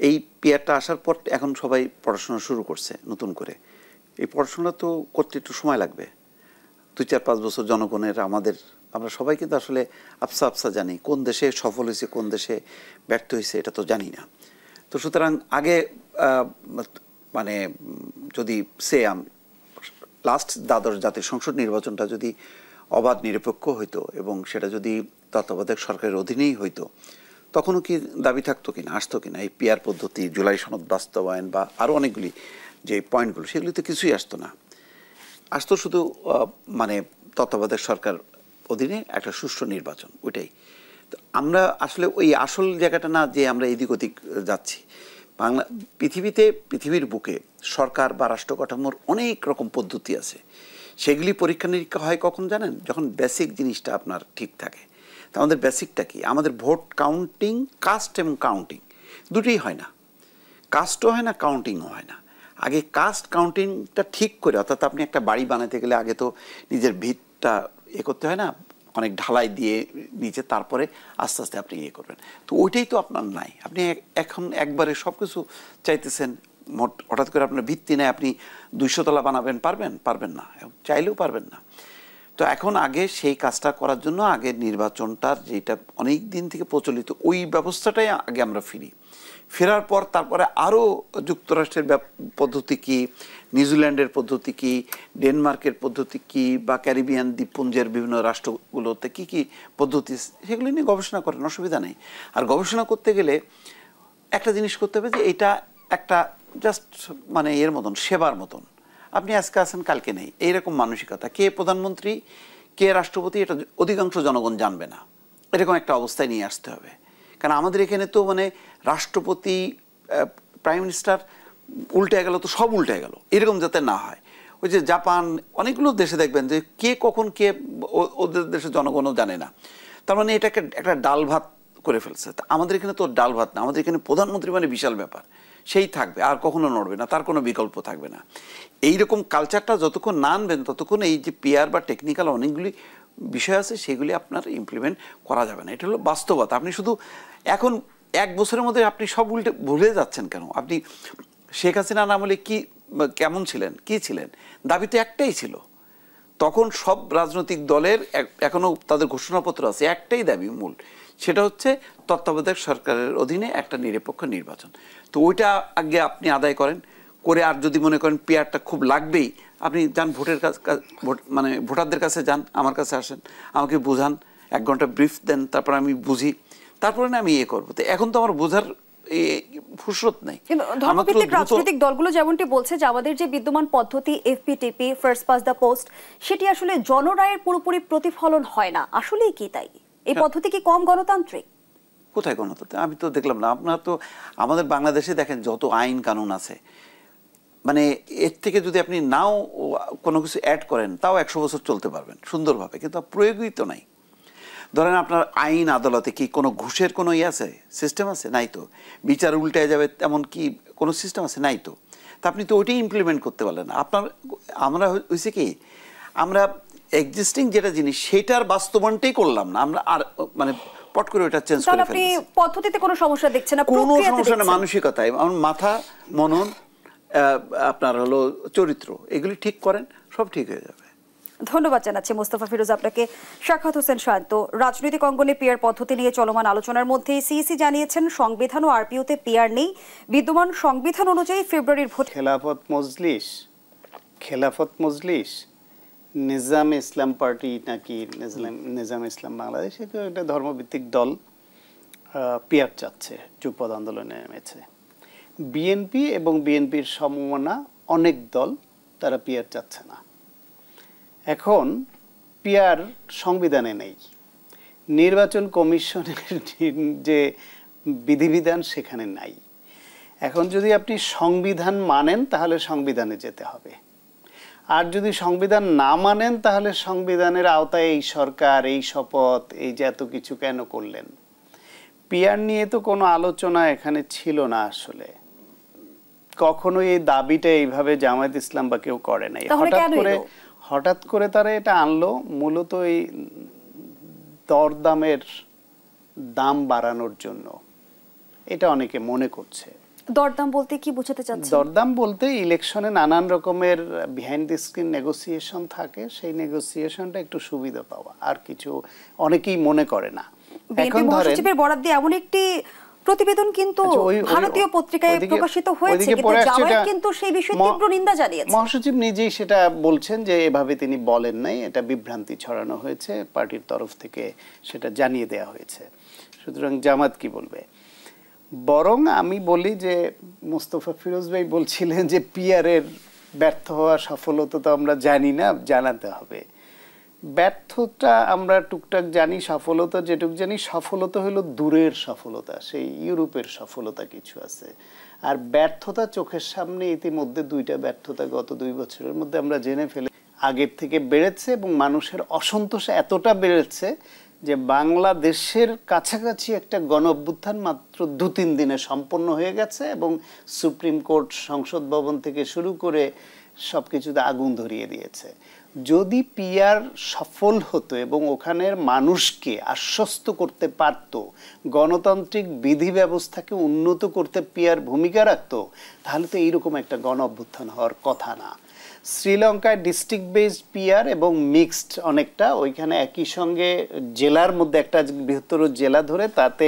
এই পিয়ারটা আসার পর এখন সবাই পড়াশোনা শুরু করছে নতুন করে। এই পড়াশোনা তো করতে একটু সময় লাগবে, 2-4-5 বছর জনগণের আমরা সবাই কিন্তু আসলে আফসা জানি কোন দেশে সফল হয়েছে কোন দেশে ব্যর্থ হয়েছে এটা তো জানি না। তো সুতরাং আগে মানে যদি লাস্ট দ্বাদশ জাতীয় সংসদ নির্বাচনটা যদি অবাধ নিরপেক্ষ হইতো এবং সেটা যদি তত্ত্বাবধায়ক সরকারের অধীনেই হইতো, তখনও কি দাবি থাকতো কিনা, আসতো কিনা এই পিয়ার পদ্ধতি, জুলাই সনদ বাস্তবায়ন বা আরও অনেকগুলি যে পয়েন্টগুলো, সেগুলি তো কিছুই আসতো না। আসতো শুধু মানে তত্ত্বাবধায়ক সরকার অধীনে একটা সুষ্ঠু নির্বাচন, ওইটাই। তো আমরা আসলে ওই আসল জায়গাটা না যে আমরা এদিক ওদিক যাচ্ছি। পৃথিবীর বুকে সরকার বা রাষ্ট্র কাঠামোর অনেক রকম পদ্ধতি আছে, সেগুলি পরীক্ষা নিরীক্ষা হয় কখন জানেন? যখন বেসিক জিনিসটা আপনার ঠিক থাকে। তা আমাদের বেসিকটা কি? আমাদের ভোট কাউন্টিং, কাস্ট এবং কাউন্টিং দুটোই হয় না, কাস্টও হয় না, কাউন্টিংও হয় না। আগে কাস্ট কাউন্টিংটা ঠিক করে, অর্থাৎ আপনি একটা বাড়ি বানাতে গেলে আগে তো নিজের ভিতটা করতে হয় না, অনেক ঢালাই দিয়ে নিচে, তারপরে আস্তে আস্তে আপনি করবেন। তো ওইটাই তো আপনার নাই। আপনি এখন একবারে সব কিছু চাইতেছেন, হঠাৎ করে আপনার ভিত্তি নেই, আপনি 200 তলা বানাবেন, পারবেন না, চাইলেও পারবেন না। তো এখন আগে সেই কাজটা করার জন্য আগে নির্বাচনটার যেটা অনেক দিন থেকে প্রচলিত ওই ব্যবস্থাটাই আগে আমরা ফেরার পর তারপরে আরও যুক্তরাষ্ট্রের পদ্ধতি কী, নিউজিল্যান্ডের পদ্ধতি কী, ডেনমার্কের পদ্ধতি কী, বা ক্যারিবিয়ান দ্বীপপুঞ্জের বিভিন্ন রাষ্ট্রগুলোতে কী কী পদ্ধতি, সেগুলি নিয়ে গবেষণা করেন, অসুবিধা নেই। আর গবেষণা করতে গেলে একটা জিনিস করতে হবে যে এটা একটা জাস্ট মানে এর মতন, সেবার মতন, আপনি আজকে আছেন কালকে নেই, এইরকম মানসিকতা। কে প্রধানমন্ত্রী কে রাষ্ট্রপতি এটা অধিকাংশ জনগণ জানবে না, এরকম একটা অবস্থায় নিয়ে আসতে হবে। কারণ আমাদের এখানে তো মানে রাষ্ট্রপতি, প্রাইম মিনিস্টার উল্টে গেল তো সব উল্টে গেল, এরকম যাতে না হয়। ওই যে জাপান, অনেকগুলো দেশে দেখবেন যে কে কখন কে, ওদের দেশে জনগণও জানে না। তার মানে এটাকে একটা ডাল ভাত করে ফেলছে। আমাদের এখানে তো ডাল ভাত না, আমাদের এখানে প্রধানমন্ত্রী মানে বিশাল ব্যাপার, সেই থাকবে, আর কখনো নড়বে না, তার কোনো বিকল্প থাকবে না। এইরকম কালচারটা যতক্ষণ না আনবেন ততক্ষণ এই যে পিয়ার বা টেকনিক্যাল অনেকগুলি বিষয় আছে সেগুলি আপনার ইমপ্লিমেন্ট করা যাবে না। এটা হলো বাস্তবতা। আপনি শুধু এখন 1 বছরের মধ্যে আপনি সব উল্টে ভুলে যাচ্ছেন কেন? আপনি শেখ হাসিনার আমলে কি কেমন ছিলেন, কি ছিলেন? দাবি তো একটাই ছিল তখন, সব রাজনৈতিক দলের এখনো তাদের ঘোষণাপত্র আছে, একটাই দাবি মূল, সেটা হচ্ছে তত্ত্বাবধায়ক সরকারের অধীনে একটা নিরপেক্ষ নির্বাচন। তো ওইটা আগে আপনি আদায় করেন করে, আর যদি মনে করেন পিয়ারটা খুব লাগবেই, আপনি যান ভোটের মানে ভোটারদের কাছে যান, আমার কাছে আসেন, আমাকে বোঝান, 1 ঘন্টা ব্রিফ দেন, তারপর আমি বুঝি, তারপরে না আমি করবো। তো এখন তো আমার বোঝার ফুরসত নাই। কিন্তু ধর্মভিত্তিক রাজনৈতিক দলগুলো যেমনটি বলছে যে আমাদের যে বিদ্যমান পদ্ধতি FPTP, first pass the post, সেটি আসলে জনরায়ের পুরোপুরি প্রতিফলন হয় না। আসলেই কি তাই? এই পদ্ধতি কি কম গণতান্ত্রিক? কোথায় গণতন্ত্র? আমি তো দেখলাম না। আপনার তো আমাদের বাংলাদেশে দেখেন যত আইন কানুন আছে, মানে এর থেকে যদি আপনি নাও কোনো কিছু অ্যাড করেন তাও 100 বছর চলতে পারবেন সুন্দরভাবে, কিন্তু প্রয়োগই তো নাই। ধরেন আপনার আইন আদালতে কি কোনো ঘুষের কোনো আছে, সিস্টেম আছে? নাই তো। বিচার উল্টে যাবে তেমন কি কোনো সিস্টেম আছে? নাই তো। তা আপনি তো ওইটাই ইমপ্লিমেন্ট করতে পারলেন। আমরা হয়েছে কি, আমরা এক্সিস্টিং যেটা জিনিস সেটার বাস্তবায়নটাই করলাম না, আমরা আর মানে পট করে ওটা চেঞ্জ করে ফেলছি। আপনি পদ্ধতিতে কোনো সমস্যা দেখছেন না, কোনো সমস্যা না, মানসিকতায়, আমার মাথা, মনন, আপনার হলো চরিত্র, এগুলি ঠিক করেন, সব ঠিক হয়ে যাবে। ধন্যবাদ জানাচ্ছি মোস্তফা ফিরোজ আপনাকে। সাখাওয়াত হোসেন শান্ত, রাজনৈতিক অঙ্গনে পিয়ার পদ্ধতি নিয়ে চলমান আলোচনার মধ্যে সিইসি জানিয়েছেন সংবিধান ও আরপিওতে পিয়ার নেই, বিদ্যমান সংবিধান অনুযায়ী ফেব্রুয়ারির ভোট। খেলাফত মজলিস নিজাম ইসলাম পার্টি নাকি নিজাম ইসলাম বাংলাদেশ, এটা ধর্মভিত্তিক দল, পিয়ার চাচ্ছে, যুগপৎ আন্দোলনে নেমেছে। বিএনপি এবং বিএনপির সমমনা অনেক দল, তারা পিয়ার চাচ্ছে না। এখন পিয়ার সংবিধানে নেই, নির্বাচন কমিশনের যে বিধিবিধান সেখানে নাই। এখন যদি আপনি সংবিধান মানেন তাহলে সংবিধানে যেতে হবে, আর যদি সংবিধান না মানেন তাহলে সংবিধানের আওতায় এই সরকার, এই শপথ, এই যে এত কিছু কেন করলেন? পিয়ার নিয়ে তো কোনো আলোচনা এখানে ছিল না আসলে, কখনোই এই দাবিটা এইভাবে জামায়াত ইসলাম বা কেউ করে নাই। হঠাৎ করে তারা এটা আনলো মূলত এই দরদামের দাম বাড়ানোর জন্য, এটা অনেকে মনে করছে। দরদাম বলতে কি বোঝাতে চাচ্ছেন? দরদাম বলতে ইলেকশনে নানান রকমের বিহাইন্ড দ্য স্ক্রিন নেগোসিয়েশন থাকে, সেই নেগোসিয়েশনটা একটু সুবিধা পাওয়া, আর কিছু অনেকেই মনে করে না। বিএনপি মহাসচিবের বরাত দিয়ে এমন একটি প্রতিবেদন কিন্তু ভারতীয় পত্রিকায় প্রকাশিত হয়েছে, কিন্তু জামায়াত কিন্তু সেই বিষয়ে তীব্র নিন্দা জানিয়েছে। মহাসচিব নিজেই সেটা বলছেন যে এভাবে তিনি বলেন নাই, এটা বিভ্রান্তি ছড়ানো হয়েছে, পার্টির তরফ থেকে সেটা জানিয়ে দেওয়া হয়েছে। সুতরাং জামাত কি বলবে? বরং আমি বলি যে মোস্তফা ফিরোজ ভাই বলছিলেন যে পিআরের ব্যর্থ হওয়া সফলতা তো আমরা জানি না, জানাতে হবে। ব্যর্থতা আমরা টুকটাক জানি, সফলতা যেটুক জানি, সফলতা হলো দূরের সফলতা, সেই ইউরোপের সফলতা কিছু আছে। আর ব্যর্থতা চোখের সামনে ইতিমধ্যে 2টা ব্যর্থতা গত 2 বছরের মধ্যে আমরা জেনে ফেলে আগের থেকে বেড়েছে, এবং মানুষের অসন্তোষ এতটা বেড়েছে যে বাংলাদেশের কাছাকাছি একটা গণ অভ্যুত্থান মাত্র 2-3 দিনে সম্পন্ন হয়ে গেছে, এবং সুপ্রিম কোর্ট, সংসদ ভবন থেকে শুরু করে সবকিছুতে আগুন ধরিয়ে দিয়েছে। যদি পিআর সফল হতো এবং ওখানের মানুষকে আশ্বস্ত করতে পারত, গণতান্ত্রিক বিধি ব্যবস্থাকে উন্নত করতে পিআর ভূমিকা রাখতো, তাহলে তো এইরকম একটা গণ অভ্যুত্থান হওয়ার কথা না। শ্রীলঙ্কায় ডিস্ট্রিক্ট বেসড পিআর এবং মিক্সড অনেকটা, ওইখানে একই সঙ্গে জেলার মধ্যে একটা বৃহত্তর জেলা ধরে তাতে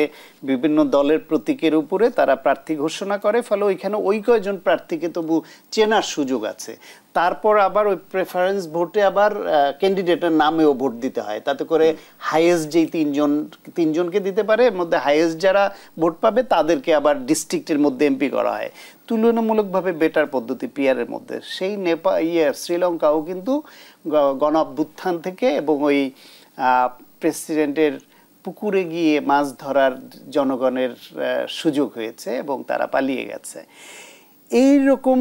বিভিন্ন দলের প্রতীকের উপরে তারা প্রার্থী ঘোষণা করে, ফলে ওইখানে ওই কয়জন প্রার্থীকে তবু চেনার সুযোগ আছে। তারপর আবার ওই প্রেফারেন্স ভোটে আবার ক্যান্ডিডেটের নামেও ভোট দিতে হয়, তাতে করে হাইয়েস্ট যেই তিনজনকে দিতে পারে, এর মধ্যে হাইয়েস্ট যারা ভোট পাবে তাদেরকে আবার ডিস্ট্রিক্টের মধ্যে এমপি করা হয়। তুলনামূলকভাবে বেটার পদ্ধতি পিআরের মধ্যে। সেই শ্রীলঙ্কাও কিন্তু গণ অভ্যুত্থান থেকে এবং ওই প্রেসিডেন্টের পুকুরে গিয়ে মাছ ধরার জনগণের সুযোগ হয়েছে এবং তারা পালিয়ে গেছে। এইরকম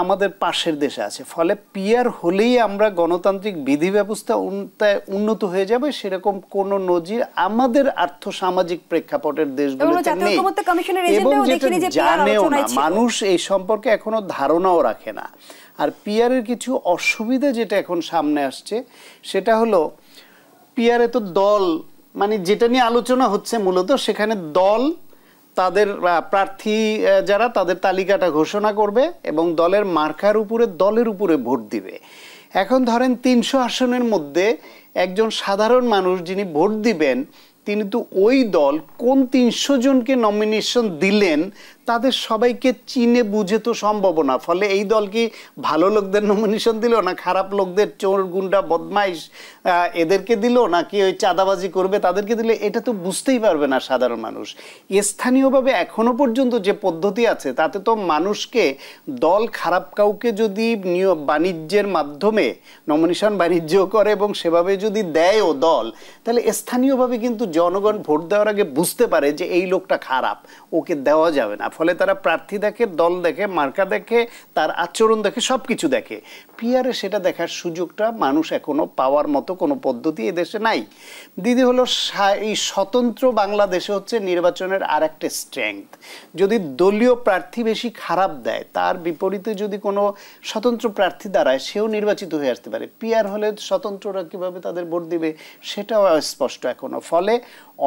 আমাদের পাশের দেশে আছে, ফলে পিআর হলেই আমরা গণতান্ত্রিক বিধি ব্যবস্থা উন্নত হয়ে যাবে সেরকম কোন নজির আমাদের আর্থসামাজিক প্রেক্ষাপটের দেশগুলোতে নেই, এবং যেটা জানেও না, মানুষ এই সম্পর্কে এখনো ধারণাও রাখে না। আর পিআরের কিছু অসুবিধা যেটা এখন সামনে আসছে সেটা হলো পিআরে তো দল, মানে যেটা নিয়ে আলোচনা হচ্ছে মূলত, সেখানে দল তাদের প্রার্থী যারা তাদের তালিকাটা ঘোষণা করবে এবং দলের মার্কার উপরে দলের উপরে ভোট দিবে। এখন ধরেন 300 আসনের মধ্যে একজন সাধারণ মানুষ যিনি ভোট দিবেন তিনি তো ওই দল কোন 300 জনকে নমিনেশন দিলেন তাদের সবাইকে চিনে বুঝে তো সম্ভব না। ফলে এই দল কি ভালো লোকদের নমিনেশন দিল, না খারাপ লোকদের, চোর গুন্ডা বদমাইশ এদেরকে দিল, নাকি ওই চাঁদাবাজি করবে তাদেরকে দিলে, এটা তো বুঝতেই পারবে না সাধারণ মানুষ। স্থানীয়ভাবে এখনো পর্যন্ত যে পদ্ধতি আছে তাতে তো মানুষকে দল খারাপ কাউকে যদি বাণিজ্যের মাধ্যমে নমিনেশন বাণিজ্য করে এবং সেভাবে যদি দেয়ও দল, তাহলে স্থানীয়ভাবে কিন্তু জনগণ ভোট দেওয়ার আগে বুঝতে পারে যে এই লোকটা খারাপ, ওকে দেওয়া যাবে না। ফলে তারা প্রার্থী দেখে, দল দেখে, মার্কা দেখে, তার আচরণ দেখে, সব কিছু দেখে। পিআরে সেটা দেখার সুযোগটা মানুষ এখনো পাওয়ার মতো কোনো পদ্ধতি এদেশে নাই। দ্বিতীয় হলো এই স্বতন্ত্র বাংলাদেশে হচ্ছে নির্বাচনের আর একটা স্ট্রেংথ। যদি দলীয় প্রার্থী বেশি খারাপ দেয়, তার বিপরীতে যদি কোনো স্বতন্ত্র প্রার্থী দাঁড়ায়, সেও নির্বাচিত হয়ে আসতে পারে। পিআর হলে স্বতন্ত্ররা কিভাবে তাদের ভোট দিবে সেটাও অস্পষ্ট এখনো। ফলে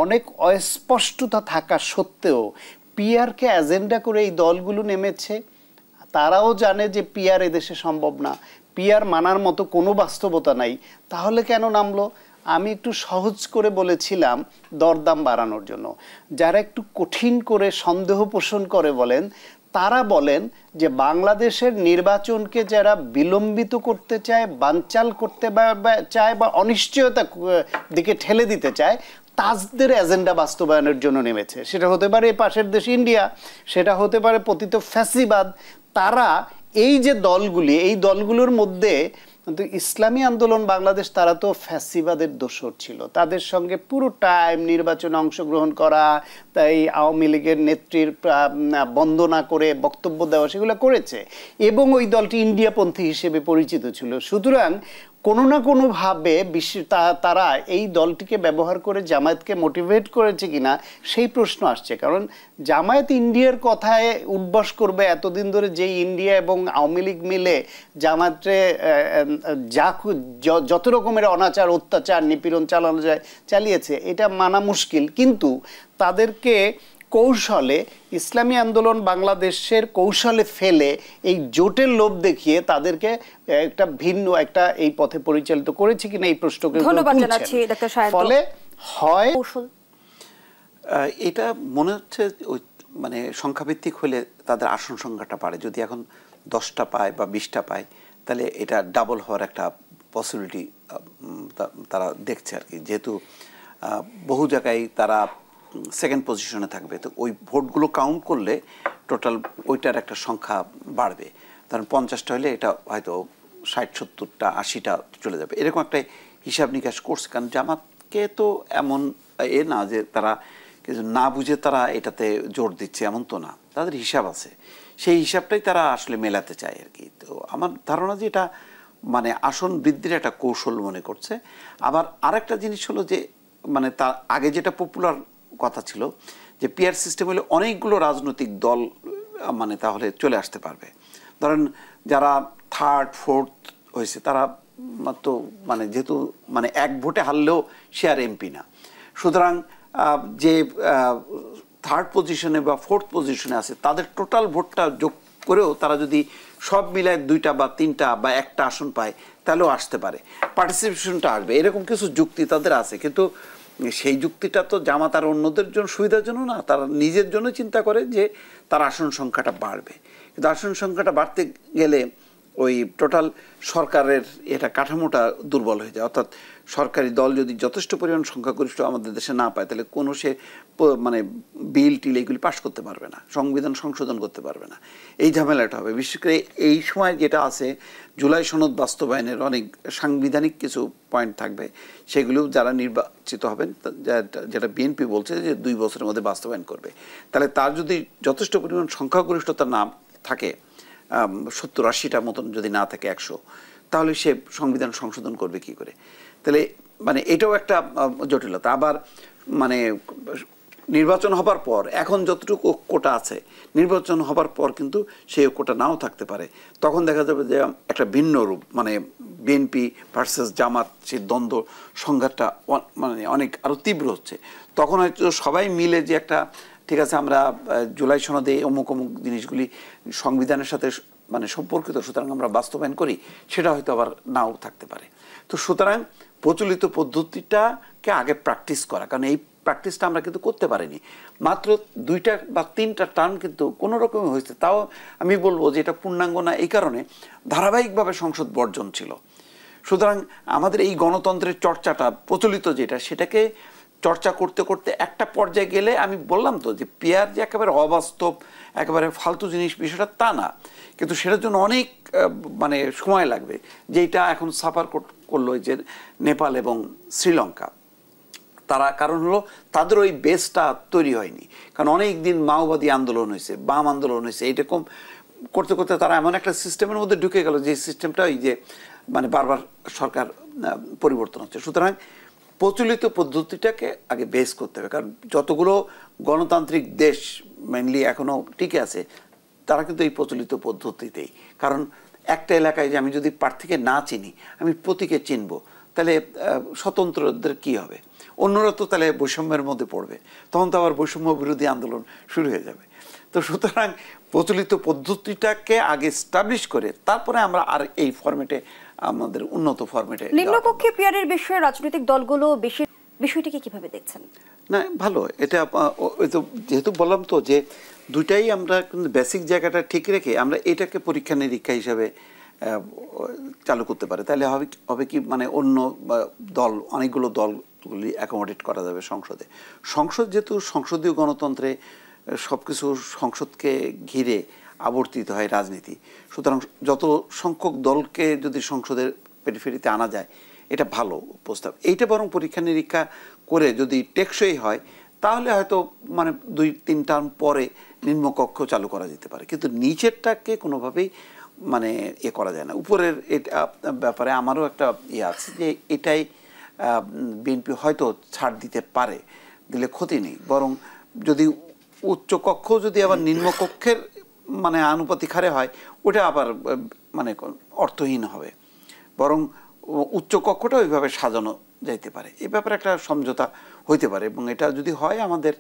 অনেক অস্পষ্টতা থাকা সত্ত্বেও পিআরকে এজেন্ডা করে এই দলগুলো নেমেছে। তারাও জানে যে পিআর এদেশে সম্ভব না, পিআর মানার মতো কোনো বাস্তবতা নাই, তাহলে কেন নামলো? আমি একটু সহজ করে বলেছিলাম দরদাম বাড়ানোর জন্য। যারা একটু কঠিন করে সন্দেহ পোষণ করে বলেন, তারা বলেন যে বাংলাদেশের নির্বাচনকে যারা বিলম্বিত করতে চায়, বানচাল করতে চায় বা অনিশ্চয়তা দিকে ঠেলে দিতে চায়, তাদের এজেন্ডা বাস্তবায়নের জন্য নেমেছে। সেটা হতে পারে পাশের দেশ ইন্ডিয়া, সেটা হতে পারে পতিত ফ্যাসিবাদ। তারা এই যে দলগুলি, এই দলগুলোর মধ্যে কিন্তু ইসলামী আন্দোলন বাংলাদেশ, তারা তো ফ্যাসিবাদের দোসর ছিল, তাদের সঙ্গে পুরো টাইম নির্বাচনে অংশগ্রহণ করা, তাই আওয়ামী লীগের নেত্রীর বন্দনা করে বক্তব্য দেওয়া, সেগুলো করেছে, এবং ওই দলটি ইন্ডিয়াপন্থী হিসেবে পরিচিত ছিল। সুতরাং কোনো না কোনোভাবে তারা এই দলটিকে ব্যবহার করে জামায়াতকে মোটিভেট করেছে কিনা সেই প্রশ্ন আসছে। কারণ জামায়াত ইন্ডিয়ার কথায় উদ্বাস করবে, এতদিন ধরে যেই ইন্ডিয়া এবং আওয়ামী লীগ মিলে জামায়াতে যত রকমের অনাচার, অত্যাচার, নিপীড়ন চালানো যায় চালিয়েছে, এটা মানা মুশকিল। কিন্তু তাদেরকে কৌশলে ইসলামী আন্দোলন বাংলাদেশের কৌশলে ফেলে এই জোটের লোভ দেখিয়ে তাদেরকে একটা ভিন্ন একটা এই পথে পরিচালিত করেছে কিনা এই প্রশ্নকে ধন্যবাদ জানাচ্ছি ডক্টর সায়ন্ত। ফলে হয় কৌশল এটা মনে হচ্ছে ওই মানে সংখ্যাভিত্তিক হলে তাদের আসন সংখ্যাটা বাড়ে। যদি এখন 10টা পায় বা 20টা পায় তাহলে এটা ডাবল হওয়ার একটা পসিবিলিটি তারা দেখছে আর কি। যেহেতু বহু জায়গায় তারা সেকেন্ড পজিশনে থাকবে, তো ওই ভোটগুলো কাউন্ট করলে টোটাল ওইটার একটা সংখ্যা বাড়বে। ধরেন 50টা হলে এটা হয়তো 60-70টা 80টা চলে যাবে, এরকম একটা হিসাব নিকাশ করছে। কারণ জামাতকে তো এমন না যে তারা কিছু না বুঝে তারা এটাতে জোর দিচ্ছে, এমন তো না, তাদের হিসাব আছে, সেই হিসাবটাই তারা আসলে মেলাতে চায় আর কি। তো আমার ধারণা যে এটা মানে আসন বৃদ্ধির একটা কৌশল মনে করছে। আবার আরেকটা জিনিস হলো যে মানে তার আগে যেটা পপুলার কথা ছিল যে পিআর সিস্টেম হলে অনেকগুলো রাজনৈতিক দল মানে তাহলে চলে আসতে পারবে। ধরেন যারা থার্ড ফোর্থ হয়েছে তারা তো মানে যেহেতু মানে এক ভোটে হারলেও সে আর এমপি না, সুতরাং যে থার্ড পজিশনে বা ফোর্থ পজিশনে আছে তাদের টোটাল ভোটটা যোগ করেও তারা যদি সব মিলায় 2টা বা 3টা বা 1টা আসন পায় তাহলেও আসতে পারে, পার্টিসিপেশনটা আসবে, এরকম কিছু যুক্তি তাদের আছে। কিন্তু সেই যুক্তিটা তো জামাত আর অন্যদের জন্য সুবিধার জন্য না, তারা নিজের জন্য চিন্তা করে যে তার আসন সংখ্যাটা বাড়বে। কিন্তু আসন সংখ্যাটা বাড়তে গেলে ওই টোটাল সরকারের এটা কাঠামোটা দুর্বল হয়ে যায়। অর্থাৎ সরকারি দল যদি যথেষ্ট পরিমাণ সংখ্যাগরিষ্ঠ আমাদের দেশে না পায় তাহলে কোনো সে মানে বিল টিল এগুলি পাশ করতে পারবে না, সংবিধান সংশোধন করতে পারবে না, এই ঝামেলাটা হবে। বিশেষ করে এই সময় যেটা আছে জুলাই সনদ বাস্তবায়নের অনেক সাংবিধানিক কিছু পয়েন্ট থাকবে, সেগুলো যারা নির্বাচিত হবেন, যেটা বিএনপি বলছে যে 2 বছরের মধ্যে বাস্তবায়ন করবে, তাহলে তার যদি যথেষ্ট পরিমাণ সংখ্যাগরিষ্ঠতা না থাকে, 70-80টার মতন যদি না থাকে 100, তাহলে সে সংবিধান সংশোধন করবে কি করে? তাহলে মানে এটাও একটা জটিলতা। আবার মানে নির্বাচন হবার পর এখন যতটুকু কোটা আছে, নির্বাচন হবার পর কিন্তু সেই কোটা নাও থাকতে পারে, তখন দেখা যাবে যে একটা ভিন্ন রূপ, মানে বিএনপি ভার্সেস জামাত সেই দ্বন্দ্ব সংঘাতটা মানে অনেক আরও তীব্র হচ্ছে। তখন হয়তো সবাই মিলে যে একটা ঠিক আছে আমরা জুলাই সনদে অমুক অমুক জিনিসগুলি সংবিধানের সাথে মানে সম্পর্কিত, সুতরাং আমরা বাস্তবায়ন করি, সেটা হয়তো আবার নাও থাকতে পারে। তো সুতরাং প্রচলিত পদ্ধতিটাকে আগে প্র্যাকটিস করা, কারণ এই প্র্যাকটিসটা আমরা কিন্তু করতে পারিনি। মাত্র 2টা বা 3টা টার্ম কিন্তু কোনো রকমই হয়েছে, তাও আমি বলবো যে এটা পূর্ণাঙ্গ না, এই কারণে ধারাবাহিকভাবে সংসদ বর্জন ছিল। সুতরাং আমাদের এই গণতন্ত্রের চর্চাটা প্রচলিত যেটা, সেটাকে চর্চা করতে করতে একটা পর্যায়ে গেলে, আমি বললাম তো যে পিআর যে একেবারে অবাস্তব একেবারে ফালতু জিনিস বিষয়টা তা না, কিন্তু সেটার জন্য অনেক মানে সময় লাগবে। যেটা এখন সাফার করলো যে নেপাল এবং শ্রীলঙ্কা, তারা কারণ হলো তাদের ওই বেসটা তৈরি হয়নি, কারণ অনেক দিন মাওবাদী আন্দোলন হয়েছে, বাম আন্দোলন হয়েছে, এইরকম করতে করতে তারা এমন একটা সিস্টেমের মধ্যে ঢুকে গেল যে সিস্টেমটা ওই যে মানে বারবার সরকার পরিবর্তন হচ্ছে। সুতরাং প্রচলিত পদ্ধতিটাকে আগে বেস করতে হবে, কারণ যতগুলো গণতান্ত্রিক দেশ মেনলি এখনও টিকে আছে তারা কিন্তু এই প্রচলিত পদ্ধতিতেই। কারণ একটা এলাকায় যে আমি যদি প্রার্থীকে না চিনি, আমি প্রতীকে চিনব, তাহলে স্বতন্ত্রদের কি হবে? অন্যরা তো তাহলে বৈষম্যের মধ্যে পড়বে, তখন তো আবার বৈষম্য বিরোধী আন্দোলন শুরু হয়ে যাবে। তো সুতরাং প্রচলিত পদ্ধতিটাকে আগে এস্টাবলিশ করে তারপরে আমরা আর এই ফরম্যাটে আমাদের উন্নত ফরম্যাটে। নিম্নকক্ষে পিআরের বিষয়ে রাজনৈতিক দলগুলো বিষয়টিকে কিভাবে দেখছেন? না ভালো, এটা যেহেতু বললাম তো যে দুইটাই আমরা কিন্তু বেসিক জায়গাটা ঠিক রেখে আমরা এটাকে পরীক্ষা নিরীক্ষা হিসাবে চালু করতে পারি, তাহলে হবে কি মানে অন্য দল অনেকগুলো দলগুলি অ্যাকোমোডেট করা যাবে সংসদে। সংসদ যেহেতু সংসদীয় গণতন্ত্রে সব কিছু সংসদকে ঘিরে আবর্তিত হয় রাজনীতি, সুতরাং যত সংখ্যক দলকে যদি সংসদের পেরিফেরিতে আনা যায় এটা ভালো প্রস্তাব। এইটা বরং পরীক্ষা নিরীক্ষা করে যদি টেকসই হয় তাহলে হয়তো মানে 2-3 টার্ম পরে নিম্নকক্ষ চালু করা যেতে পারে, কিন্তু নিচেরটাকে কোনোভাবেই মানে করা যায় না। উপরের এটা ব্যাপারে আমারও একটা আছে যে এটাই বিএনপি হয়তো ছাড় দিতে পারে, দিলে ক্ষতি নেই, বরং যদি উচ্চকক্ষ যদি আবার নিম্নকক্ষের মানে আনুপাতিক হারে হয় ওটা আবার মানে অর্থহীন হবে, বরং উচ্চকক্ষটা ওইভাবে সাজানো যাইতে পারে, এ ব্যাপারে একটা সমঝোতা হইতে পারে। এবং এটা যদি হয় আমাদের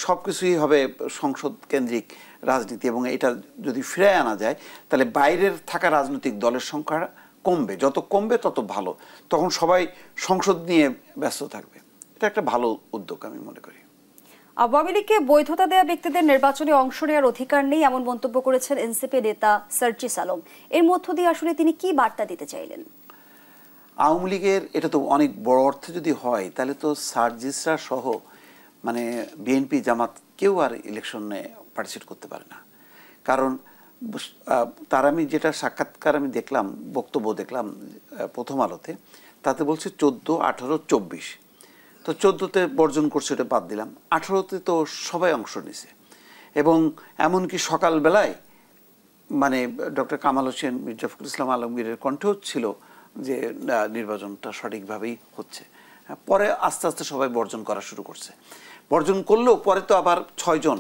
সব কিছুই হবে সংসদ কেন্দ্রিক রাজনীতি, এবং এটা যদি ফিরে আনা যায় তাহলে বাইরের থাকা রাজনৈতিক দলের সংখ্যা কমবে, যত কমবে তত ভালো, তখন সবাই সংসদ নিয়ে ব্যস্ত থাকবে। এটা একটা ভালো উদ্যোগ আমি মনে করি। আওয়ামী লীগকে বৈধতা দেয়া ব্যক্তিদের নির্বাচনে অংশ নেওয়ার অধিকার নেই এমন মন্তব্য করেছেন এনসিপি নেতা সার্জিস আলম। এর মধ্য দিয়ে আসলে তিনি কি বার্তা দিতে চাইলেন? আওয়ামী লীগের এটা তো অনেক বড় অর্থে যদি হয় তাহলে তো সার্জিসরা সহ মানে বিএনপি জামাত কেউ আর ইলেকশনে পার্টিসিপেট করতে পারে না। কারণ তার আমি যেটা সাক্ষাৎকার আমি দেখলাম, বক্তব্য দেখলাম প্রথম আলোতে, তাতে বলছে 14, 18, 24। তো 14তে বর্জন করছে, ওটা বাদ দিলাম। 18তে তো সবাই অংশ নিছে, এবং এমনকি সকালবেলায় মানে ডক্টর কামাল হোসেন, মির্জা ফখরুল ইসলাম আলমগীরের কণ্ঠেও ছিল যে নির্বাচনটা সঠিকভাবেই হচ্ছে। পরে আস্তে আস্তে সবাই বর্জন করা শুরু করছে। বর্জন করলেও পরে তো আবার 6 জন,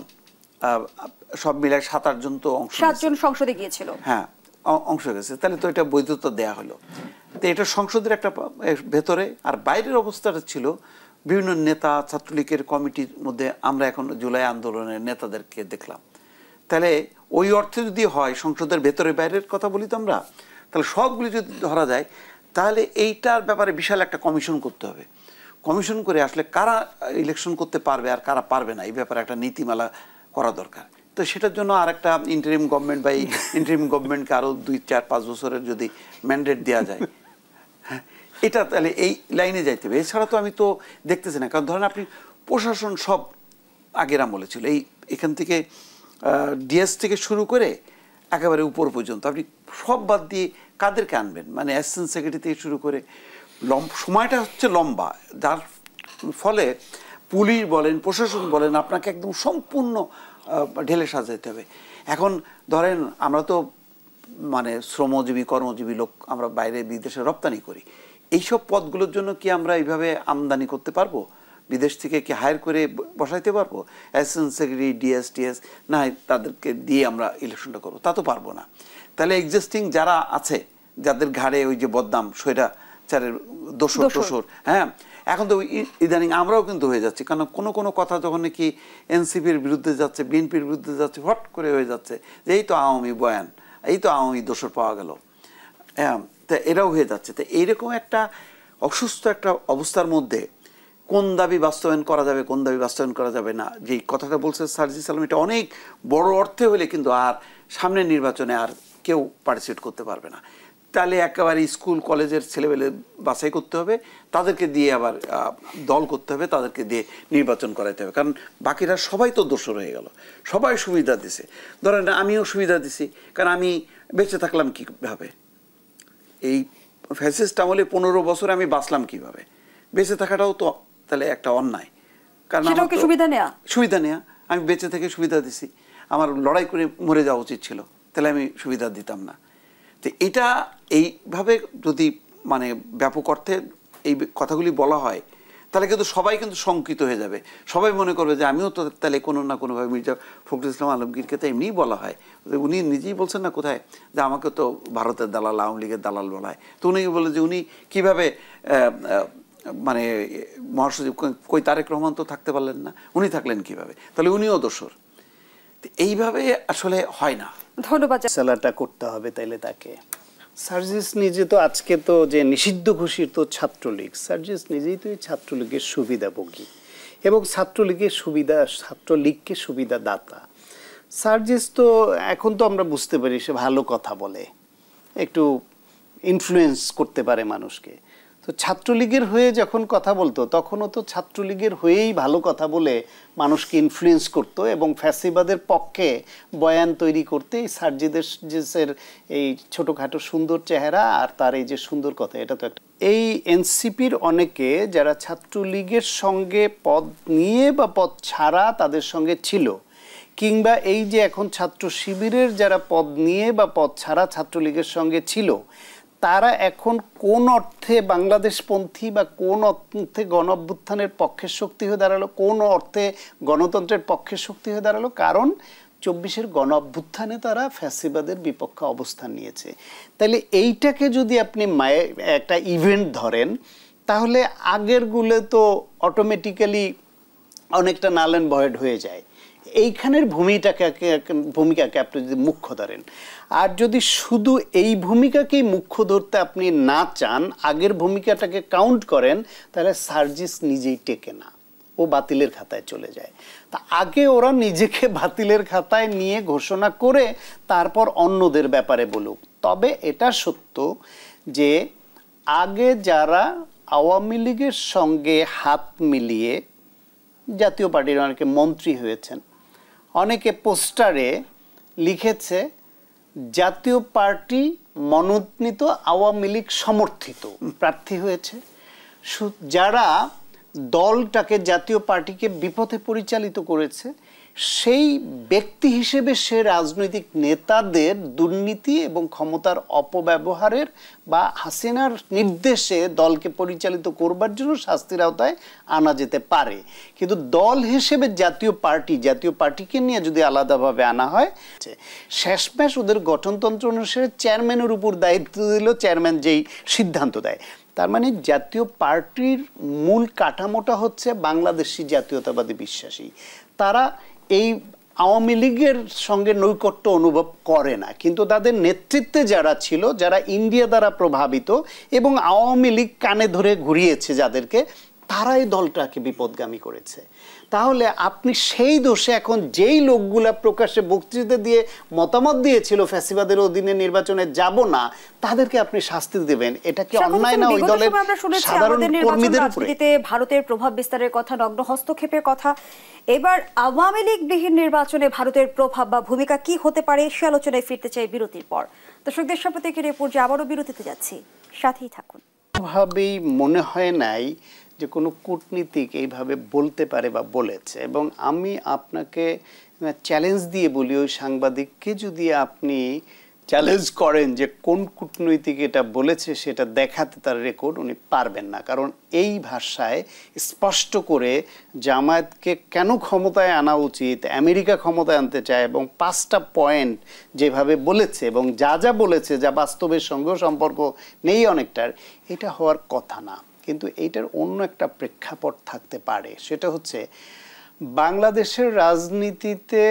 সব মিলায় 7-8 জন তো অংশ, 7 জন সংসদে গিয়েছিল। হ্যাঁ, অংশ গেছে। তাহলে তো এটা বৈধতা দেয়া হলো। তো এটা সংসদের একটা ভেতরে। আর বাইরের অবস্থাটা ছিল বিভিন্ন নেতা, ছাত্রলীগের কমিটির মধ্যে আমরা এখন জুলাই আন্দোলনের নেতাদেরকে দেখলাম। তাহলে ওই অর্থে যদি হয় সংসদের ভেতরে বাইরের কথা বলি তো আমরা, তাহলে সবগুলি যদি ধরা যায় তাহলে এইটার ব্যাপারে বিশাল একটা কমিশন করতে হবে। কমিশন করে আসলে কারা ইলেকশন করতে পারবে আর কারা পারবে না এই ব্যাপারে একটা নীতিমালা করা দরকার। তো সেটার জন্য আর একটা ইন্টারিম গভর্নমেন্ট বা এই ইন্টারিম গভর্নমেন্টকে আরও 2-4-5 বছরের যদি ম্যান্ডেট দেওয়া যায়, এটা তাহলে এই লাইনে যাইতে হবে। এছাড়া তো আমি তো দেখতেছি না। কারণ ধরেন আপনি প্রশাসন সব আগের আমলে ছিল, এখান থেকে ডিএস থেকে শুরু করে একেবারে উপর পর্যন্ত আপনি সব বাদ দিয়ে কাদেরকে আনবেন? মানে অ্যাসিস্ট্যান্ট সেক্রেটারি থেকে শুরু করে সময়টা হচ্ছে লম্বা, যার ফলে পুলিশ বলেন, প্রশাসন বলেন, আপনাকে একদম সম্পূর্ণ ঢেলে সাজাইতে হবে। এখন ধরেন আমরা তো মানে শ্রমজীবী, কর্মজীবী লোক, আমরা বাইরে বিদেশে রপ্তানি করি। এইসব পদগুলোর জন্য কি আমরা এইভাবে আমদানি করতে পারবো? বিদেশ থেকে কি হায়ার করে বসাইতে পারবো? অ্যাসিস্ট্যান্ট সেক্রেটারি, ডিএস টিএস না তাদেরকে দিয়ে আমরা ইলেকশনটা করবো? তা তো পারবো না। তাহলে এক্সিস্টিং যারা আছে, যাদের ঘাড়ে ওই যে বদনাম, স্বৈরাচারের দোসর, হ্যাঁ, এখন তো ইদানিং আমরাও কিন্তু হয়ে যাচ্ছি। কারণ কোনো কথা যখন নাকি এনসিপির বিরুদ্ধে যাচ্ছে, বিএনপির বিরুদ্ধে যাচ্ছে, হট করে হয়ে যাচ্ছে যে এই তো আওয়ামী বয়ান, এই তো আওয়ামী দোসর পাওয়া গেল, হ্যাঁ, তা এরাও হয়ে যাচ্ছে। তো এইরকম একটা অসুস্থ একটা অবস্থার মধ্যে কোন দাবি বাস্তবায়ন করা যাবে, কোন দাবি বাস্তবায়ন করা যাবে না, যেই কথাটা বলছে সার্জিস আলম, এটা অনেক বড় অর্থে হলে কিন্তু আর সামনের নির্বাচনে আর কেউ পার্টিসিপেট করতে পারবে না। তাহলে একেবারে স্কুল কলেজের ছেলেবেলে বাছাই করতে হবে, তাদেরকে দিয়ে আবার দল করতে হবে, তাদেরকে দিয়ে নির্বাচন করাইতে হবে। কারণ বাকিরা সবাই তো দোষর হয়ে গেল, সবাই সুবিধা দিছে। ধরেন আমিও সুবিধা দিছি, কারণ আমি বেঁচে থাকলাম কীভাবে? এই ফ্যাসিস্ট আমলে 15 বছর আমি বাঁচলাম কিভাবে? বেঁচে থাকাটাও তো তাহলে একটা অন্যায়। কারণ সুবিধা নেয়া, আমি বেঁচে থেকে সুবিধা দিছি, আমার লড়াই করে মরে যাওয়া উচিত ছিল, তাহলে আমি সুবিধা দিতাম না। তো এটা এইভাবে যদি মানে ব্যাপক অর্থে এই কথাগুলি বলা হয় তাহলে কিন্তু সবাই কিন্তু শঙ্কিত হয়ে যাবে। সবাই মনে করবে যে আমিও তো তাহলে কোনো না কোনোভাবে মির্জা ফখরুল ইসলাম আলমগীরকে তো এমনিই বলা হয়, উনি নিজেই বলছেন না কোথায় যে আমাকে তো ভারতের দালাল, আওয়ামী লীগের দালাল বলা হয়। তো উনি বলে যে উনি কীভাবে মানে মহাসচিব, কই তারেক রহমান তো থাকতে পারলেন না, উনি থাকলেন কিভাবে? তাহলে উনিও দোষর। এইভাবে আসলে হয় না। ধন্যবাদ। সেলাটা করতে হবে তাইলে তাকে। সার্জিস নিজে তো আজকে তো যে নিষিদ্ধ ঘোষিত ছাত্রলীগ, সার্জিস নিজেই তো এই ছাত্রলীগের সুবিধাভোগী এবং ছাত্রলীগকে সুবিধা দাতা। সার্জিস তো এখন তো আমরা বুঝতে পারি সে ভালো কথা বলে, একটু ইনফ্লুয়েন্স করতে পারে মানুষকে। তো ছাত্রলীগের হয়ে যখন কথা বলতো তখনও তো ছাত্রলীগের হয়েই ভালো কথা বলে মানুষকে ইনফ্লুয়েন্স করতো এবং ফ্যাসিবাদের পক্ষে বয়ান তৈরি করতে এই সার্জিসের এই ছোটোখাটো সুন্দর চেহারা আর তার এই যে সুন্দর কথা, এটা তো একটা। এই এনসিপির অনেকে যারা ছাত্রলীগের সঙ্গে পদ নিয়ে বা পদ ছাড়া তাদের সঙ্গে ছিল, কিংবা এই যে এখন ছাত্র শিবিরের যারা পদ নিয়ে বা পদ ছাড়া ছাত্রলীগের সঙ্গে ছিল, তারা এখন কোন অর্থে বাংলাদেশপন্থী বা কোন অর্থে গণ অভ্যুত্থানের পক্ষের শক্তি হয়ে দাঁড়ালো, কোন অর্থে গণতন্ত্রের পক্ষের শক্তি হয়ে দাঁড়ালো? কারণ 24-এর গণ অভ্যুত্থানে তারা ফ্যাসিবাদের বিপক্ষে অবস্থান নিয়েছে। তাহলে এইটাকে যদি আপনি একটা ইভেন্ট ধরেন, তাহলে আগেরগুলো তো অটোমেটিক্যালি অনেকটা নাল অ্যান্ড ভয়েড হয়ে যায়। এইখানের ভূমিকাকে আপনি যদি মুখ্য ধরেন, আর যদি শুধু এই ভূমিকাকেই মুখ্য ধরতে আপনি না চান, আগের ভূমিকাটাকে কাউন্ট করেন, তাহলে সার্জিস নিজেই টেকে না, ও বাতিলের খাতায় চলে যায়। তা আগে ওরা নিজেকে বাতিলের খাতায় নিয়ে ঘোষণা করে তারপর অন্যদের ব্যাপারে বলুক। তবে এটা সত্য যে আগে যারা আওয়ামী লীগের সঙ্গে হাত মিলিয়ে জাতীয় পার্টির অনেকে মন্ত্রী হয়েছেন, অনেকে পোস্টারে লিখেছে জাতীয় পার্টি মনোনীত আওয়ামী লীগ সমর্থিত প্রার্থী হয়েছে, যারা দলটাকে জাতীয় পার্টিকে বিপথে পরিচালিত করেছে, সেই ব্যক্তি হিসেবে সে রাজনৈতিক নেতাদের দুর্নীতি এবং ক্ষমতার অপব্যবহারের বা হাসিনার নির্দেশে দলকে পরিচালিত করবার জন্য শাস্তির আওতায় আনা যেতে পারে। কিন্তু দল হিসেবে জাতীয় পার্টিকে নিয়ে যদি আলাদাভাবে আনা হয়, শেষমেশ ওদের গঠনতন্ত্র অনুসারে চেয়ারম্যানের উপর দায়িত্ব দিল, চেয়ারম্যান যেই সিদ্ধান্ত দেয়। তার মানে জাতীয় পার্টির মূল কাঠামোটা হচ্ছে বাংলাদেশি জাতীয়তাবাদী বিশ্বাসী। তারা এই আওয়ামী লীগের সঙ্গে নৈকট্য অনুভব করে না, কিন্তু তাদের নেতৃত্বে যারা ছিল, যারা ইন্ডিয়া দ্বারা প্রভাবিত এবং আওয়ামী লীগ কানে ধরে ঘুরিয়েছে যাদেরকে, তারাই দলটাকে বিপদগামী করেছে। তাহলে আপনি সেই দোষে এখন যেই লোকগুলা প্রকাশ্যে বক্তৃতা দিয়ে মতামত দিয়েছিল ফ্যাসিবাদের অধীনে নির্বাচনে যাব না, তাদেরকে আপনি শাস্তি দেবেন, এটা কি অন্যায় না ওই দলের সাধারণ কর্মীদের উপরে? ভারতের প্রভাব বিস্তারের কথা, নগ্ন হস্তক্ষেপের কথা, এবার আওয়ামী লীগ বিহীন নির্বাচনে ভারতের প্রভাব বা ভূমিকা কি হতে পারে সে আলোচনায় ফিরতে চাই বিরতির পর। দর্শকদের সাথে রিপোর্ট যে আবারও বিরতিতে যাচ্ছি, সাথেই থাকুন। ভাবেই মনে হয় নাই যে কোনো কূটনীতিক এইভাবে বলতে পারে বা বলেছে। এবং আমি আপনাকে চ্যালেঞ্জ দিয়ে বলি, ওই সাংবাদিককে যদি আপনি চ্যালেঞ্জ করেন যে কোন কূটনৈতিক এটা বলেছে সেটা দেখাতে তার রেকর্ড, উনি পারবেন না। কারণ এই ভাষায় স্পষ্ট করে জামায়াতকে কেন ক্ষমতায় আনা উচিত, আমেরিকা ক্ষমতায় আনতে চায়, এবং 5টা পয়েন্ট যেভাবে বলেছে এবং যা বলেছে, যা বাস্তবের সঙ্গেও সম্পর্ক নেই অনেকটার, এটা হওয়ার কথা না। কিন্তু এইটার অন্য একটা প্রেক্ষাপট থাকতে পারে, সেটা হচ্ছে বাংলাদেশের রাজনীতিতে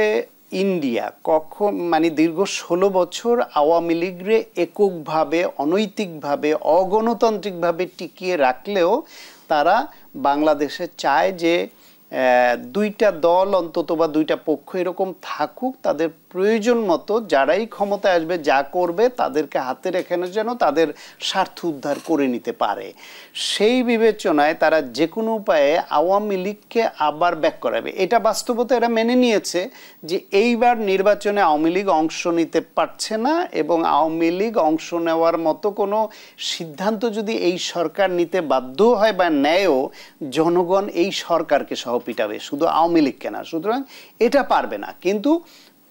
ইন্ডিয়া কখন দীর্ঘ 16 বছর আওয়ামী লীগরে এককভাবে, অনৈতিকভাবে, অগণতান্ত্রিকভাবে টিকিয়ে রাখলেও তারা বাংলাদেশে চায় যে দুইটা দল অন্তত বা দুইটা পক্ষ এরকম থাকুক, তাদের প্রয়োজন মতো যারাই ক্ষমতায় আসবে, যা করবে, তাদেরকে হাতে রেখে যেন তাদের স্বার্থ উদ্ধার করে নিতে পারে। সেই বিবেচনায় তারা যে কোনো উপায়ে আওয়ামী লীগকে আবার ব্যাক করাবে। এটা বাস্তবতা এরা মেনে নিয়েছে যে এইবার নির্বাচনে আওয়ামী লীগ অংশ নিতে পারছে না, এবং আওয়ামী লীগ অংশ নেওয়ার মতো কোনো সিদ্ধান্ত যদি এই সরকার নিতে বাধ্য হয় বা নেয়ও, জনগণ এই সরকারকে সহ পিটাবে, শুধু আওয়ামী লীগকে না। সুতরাং এটা পারবে না। কিন্তু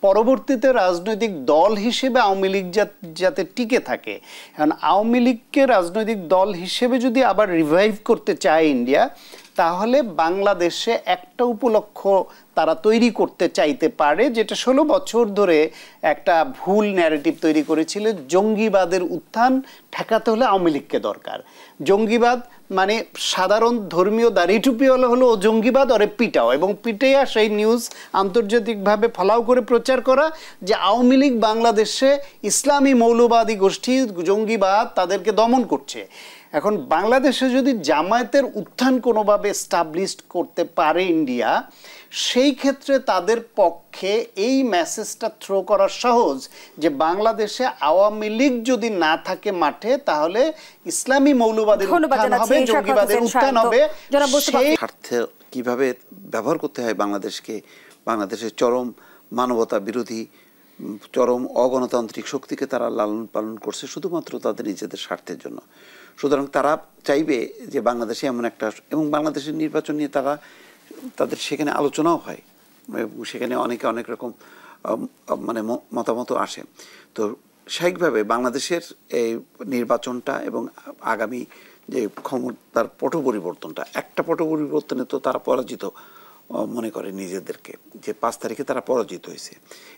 পরবর্তীতে রাজনৈতিক দল হিসেবে আওয়ামী লীগ যাতে টিকে থাকে, কারণ আওয়ামী লীগকে রাজনৈতিক দল হিসেবে যদি আবার রিভাইভ করতে চায় ইন্ডিয়া, তাহলে বাংলাদেশে একটা উপলক্ষ তারা তৈরি করতে চাইতে পারে, যেটা 16 বছর ধরে একটা ভুল ন্যারেটিভ তৈরি করেছিল। জঙ্গিবাদের উত্থান ঠেকাতে হলে আওয়ামী লীগকে দরকার। জঙ্গিবাদ মানে সাধারণ ধর্মীয় দাড়ি টুপিওয়ালা হলো ও জঙ্গিবাদ, ওরে পিটাও, এবং পিটাইয়া সেই নিউজ আন্তর্জাতিকভাবে ফলাও করে প্রচার করা যে আওয়ামী লীগ বাংলাদেশে ইসলামী মৌলবাদী গোষ্ঠী জঙ্গিবাদ তাদেরকে দমন করছে। এখন বাংলাদেশে যদি জামায়াতের উত্থান কোনোভাবে এস্টাবলিশড করতে পারে ইন্ডিয়া, সেই ক্ষেত্রে তাদের পক্ষে এই মেসেজটা থ্রো করা সহজ যে বাংলাদেশে আওয়ামী লীগ যদি না থাকে মাঠে, তাহলে ইসলামী মৌলবাদের উত্থান হবে, জঙ্গিবাদের উত্থান হবে। স্বার্থে কিভাবে ব্যবহার করতে হয় বাংলাদেশকে, বাংলাদেশের চরম মানবতা বিরোধী, চরম অগণতান্ত্রিক শক্তিকে তারা লালন পালন করছে শুধুমাত্র তাদের নিজেদের স্বার্থের জন্য। সুতরাং তারা চাইবে যে বাংলাদেশে এমন একটা, এবং বাংলাদেশের নির্বাচন নিয়ে তাদের সেখানে আলোচনাও হয়, এবং সেখানে অনেকে অনেক রকম মতামত আসে। তো স্বাভাবিকভাবে বাংলাদেশের এই নির্বাচনটা এবং আগামী যে ক্ষমতার পট পরিবর্তনটা, একটা পট পরিবর্তনে তো তারা পরাজিত মনে করে নিজেদেরকে, যে 5 তারিখে তারা পরাজিত হয়েছে।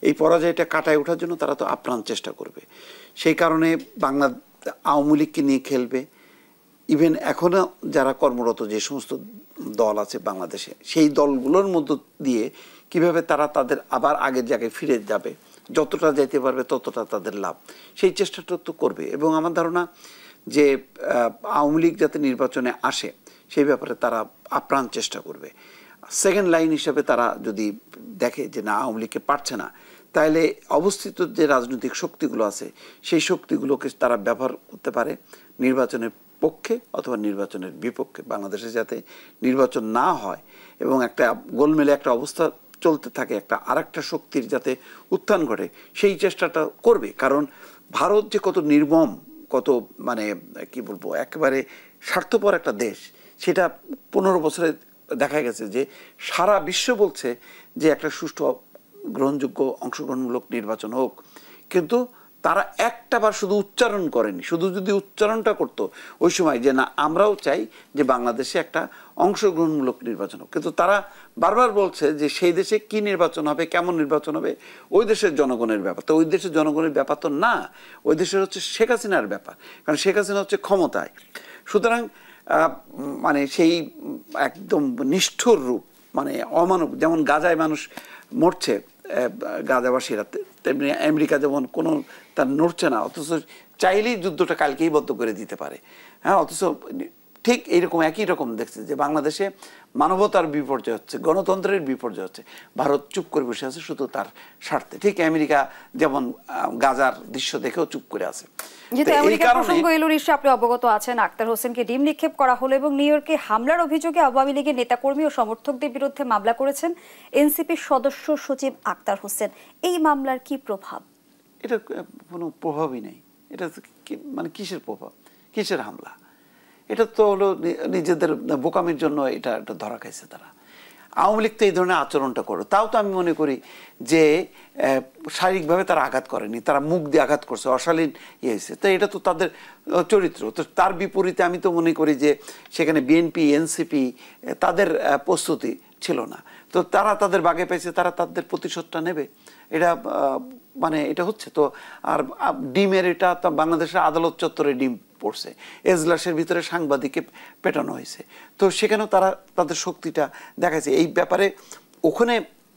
এই পরাজয়টা কাটায় ওঠার জন্য তারা তো আপ্রাণ চেষ্টা করবে। সেই কারণে আওয়ামী লীগকে নিয়ে খেলবে, ইভেন এখনও যারা কর্মরত যে সমস্ত দল আছে বাংলাদেশে, সেই দলগুলোর মধ্য দিয়ে কিভাবে তারা তাদের আবার আগের জায়গায় ফিরে যাবে, যতটা যেতে পারবে ততটা তাদের লাভ, সেই চেষ্টাটা তো করবে। এবং আমার ধারণা যে আওয়ামী লীগ যাতে নির্বাচনে আসে সেই ব্যাপারে তারা আপ্রাণ চেষ্টা করবে। সেকেন্ড লাইন হিসেবে তারা যদি দেখে যে না আওয়ামী লীগকে পারছে না, তাহলে অবস্থিত যে রাজনৈতিক শক্তিগুলো আছে সেই শক্তিগুলোকে তারা ব্যবহার করতে পারে নির্বাচনের পক্ষে অথবা নির্বাচনের বিপক্ষে। বাংলাদেশে যাতে নির্বাচন না হয় এবং একটা গোলমেলে একটা অবস্থা চলতে থাকে, একটা আরেকটা শক্তির যাতে উত্থান ঘটে, সেই চেষ্টাটা করবে। কারণ ভারত যে কত নির্মম, কত মানে কি বলবো একেবারে স্বার্থপর একটা দেশ, সেটা 15 বছরে দেখা গেছে যে সারা বিশ্ব বলছে যে একটা সুষ্ঠু গ্রহণযোগ্য অংশগ্রহণমূলক নির্বাচন হোক, কিন্তু তারা একটাবার শুধু উচ্চারণ করেনি। শুধু যদি উচ্চারণটা করতো ওই সময় যে না আমরাও চাই যে বাংলাদেশে একটা অংশগ্রহণমূলক নির্বাচন হোক, কিন্তু তারা বারবার বলছে যে সেই দেশে কি নির্বাচন হবে, কেমন নির্বাচন হবে ওই দেশের জনগণের ব্যাপার। তো ওই দেশের জনগণের ব্যাপার তো না, ওই দেশের হচ্ছে শেখ হাসিনার ব্যাপার, কারণ শেখ হাসিনা হচ্ছে ক্ষমতায়। সুতরাং মানে সেই একদম নিষ্ঠুর রূপ, মানে অমানব, যেমন গাজায় মানুষ মরছে গাজাবাসীরা, তেমনি আমেরিকা যেমন কোনো তার নড়ছে না, অথচ চাইলেই যুদ্ধটা কালকেই বন্ধ করে দিতে পারে। হ্যাঁ, অথচ ঠিক এইরকম একই রকম দেখছে যে বাংলাদেশে মানবতার বিপর্যয় হচ্ছে, গণতন্ত্রের বিপর্যয় হচ্ছে, ভারত চুপ করে বসে আছে শুধু তার স্বার্থে। ঠিক আমেরিকা যেমন গাজার দৃশ্য দেখেও চুপ করে আছে। যেহেতু আমেরিকার প্রসঙ্গ এলো, নিশ্চয়ই আপনি অবগত আছেন, আক্তার হোসেনকে ডিম নিক্ষেপ করা হলো এবং নিউ ইয়র্কে হামলার অভিযোগে আওয়ামী লীগের নেতাকর্মী ও সমর্থকদের বিরুদ্ধে মামলা করেছেন এনসিপির সদস্য সচিব আক্তার হোসেন। এই মামলার কি প্রভাব? এটা কোনো প্রভাবই নেই। এটা মানে কিসের প্রভাব, কিসের হামলা? এটা তো হলো নিজেদের বোকামির জন্য এটা ধরা খাইছে তারা। আওয়ামী লীগ তো এই ধরনের আচরণটা করে, তাও তো আমি মনে করি যে শারীরিকভাবে তারা আঘাত করেনি, তারা মুখ দিয়ে আঘাত করছে, অশালীন ইয়ে হয়েছে, তো এটা তো তাদের চরিত্র। তো তার বিপরীতে আমি তো মনে করি যে সেখানে বিএনপি এনসিপি তাদের প্রস্তুতি ছিল না, তো তারা তাদের বাগে পেয়েছে, তারা তাদের প্রতিশোধটা নেবে। এটা মানে এটা হচ্ছে তো। আর ডিমের এটা তো বাংলাদেশের আদালত চত্বরে ডিম পড়ছে, এজলাসের ভিতরে সাংবাদিককে পেটানো হয়েছে, তো সেখানেও তারা তাদের শক্তিটা দেখাচ্ছে। এই ব্যাপারে ওখানে